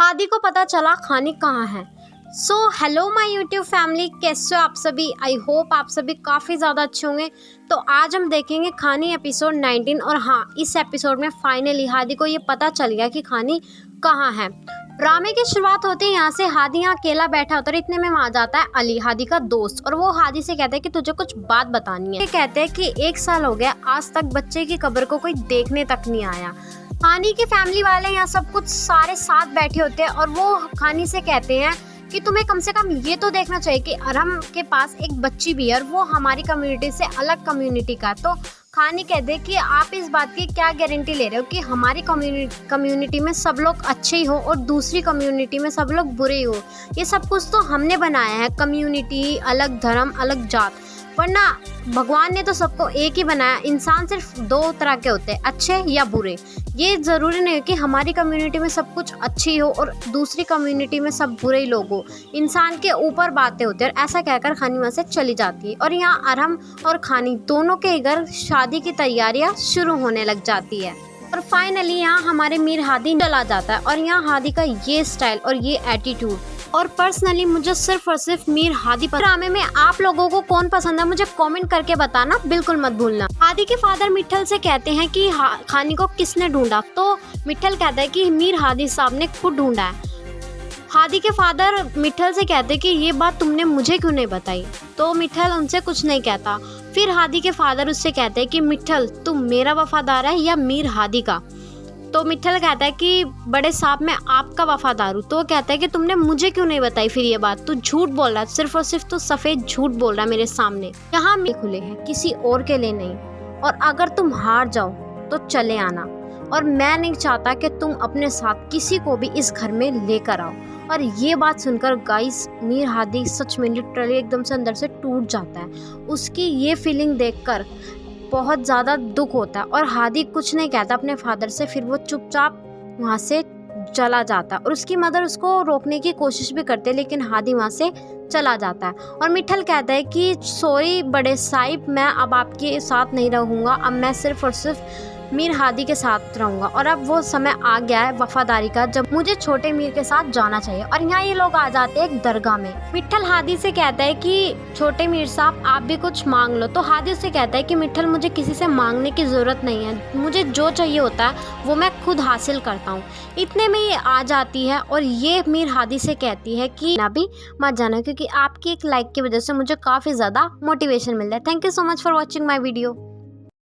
हादी को पता चला खानी कहाँ है। So hello my YouTube family, कैसे हो आप सभी। आई होप आप सभी काफ़ी ज़्यादा अच्छे होंगे। तो आज हम देखेंगे खानी एपिसोड 19। और हाँ, इस एपिसोड में फाइनली हादी को ये पता चल गया कि खानी कहाँ है। ड्रामे की शुरुआत होते ही यहाँ से हादी यहाँ अकेला बैठा होता है। इतने में वहाँ जाता है अली, हादी का दोस्त, और वो हादी से कहता है कि तुझे कुछ बात बतानी है। कहते हैं कि 1 साल हो गया, आज तक बच्चे की कब्र को कोई देखने तक नहीं आया। खानी की फैमिली वाले यहाँ सब कुछ सारे साथ बैठे होते हैं और वो खानी से कहते हैं कि तुम्हें कम से कम ये तो देखना चाहिए कि अरहम के पास एक बच्ची भी है और वो हमारी कम्युनिटी से अलग कम्युनिटी का। तो खानी कहते हैं कि आप इस बात की क्या गारंटी ले रहे हो कि हमारी कम्युनिटी में सब लोग अच्छे ही हो और दूसरी कम्युनिटी में सब लोग बुरे ही हो। ये सब कुछ तो हमने बनाया है, कम्युनिटी, अलग धर्म, अलग जात, वरना भगवान ने तो सबको एक ही बनाया। इंसान सिर्फ 2 तरह के होते हैं, अच्छे या बुरे। ये ज़रूरी नहीं है कि हमारी कम्युनिटी में सब कुछ अच्छी हो और दूसरी कम्युनिटी में सब बुरे ही लोग हो। इंसान के ऊपर बातें होती है। और ऐसा कहकर खानी वहाँ से चली जाती है और यहाँ अरहम और खानी दोनों के घर शादी की तैयारियाँ शुरू होने लग जाती है। और फाइनली यहाँ हमारे मीर हादी चला जाता है और यहाँ हादी का ये स्टाइल और ये एटीट्यूड, और पर्सनली मुझे सिर्फ और सिर्फ मीर हादी पर। ड्रामे में आप लोगों को कौन पसंद है मुझे कमेंट करके बताना बिल्कुल मत भूलना। हादी के फादर मिठल से कहते हैं कि खानी को किसने ढूंढा, तो मिठल कहता है कि मीर हादी साहब ने खुद ढूंढा है। हादी के फादर मिठल से कहते हैं कि ये बात तुमने मुझे क्यों नहीं बताई, तो मिठल उनसे कुछ नहीं कहता। फिर हादी के फादर उससे कहते हैं कि मिठल तुम मेरा वफादार है या मीर हादी का, तो मिठल कहता है कि बड़े साहब मैं आपका वफादार हूँ। तो वो कहता है कि तुमने मुझे क्यों नहीं बताई फिर ये बात, तू झूठ बोल रहा है, सिर्फ और सिर्फ तू सफ़ेद झूठ बोल रहा है मेरे सामने। यहाँ में खुले हैं, किसी और के लिए नहीं, और अगर तुम हार जाओ तो चले आना, और मैं नहीं चाहता कि तुम अपने साथ किसी को भी इस घर में लेकर आओ। और ये बात सुनकर गाइस मीर हादी सच में लिटरली एकदम से अंदर से टूट जाता है। उसकी ये फीलिंग देखकर बहुत ज़्यादा दुख होता है और हादी कुछ नहीं कहता अपने फादर से। फिर वो चुपचाप वहाँ से चला जाता है और उसकी मदर उसको रोकने की कोशिश भी करते हैं, लेकिन हादी वहाँ से चला जाता है। और मिठल कहता है कि सॉरी बड़े साहिब, मैं अब आपके साथ नहीं रहूँगा, अब मैं सिर्फ और सिर्फ मीर हादी के साथ रहूँगा। और अब वो समय आ गया है वफादारी का, जब मुझे छोटे मीर के साथ जाना चाहिए। और यहाँ ये लोग आ जाते हैं एक दरगाह में। मिठल हादी से कहता है कि छोटे मीर साहब आप भी कुछ मांग लो, तो हादी उससे कहता है कि मिठल मुझे किसी से मांगने की ज़रूरत नहीं है, मुझे जो चाहिए होता है वो मैं खुद हासिल करता हूँ। इतने में ये आ जाती है और ये मीर हादी से कहती है कि ना भी मत जाना, क्योंकि आपकी एक लाइक की वजह से मुझे काफ़ी ज़्यादा मोटिवेशन मिल रहा है। Thank you so much for watching my video.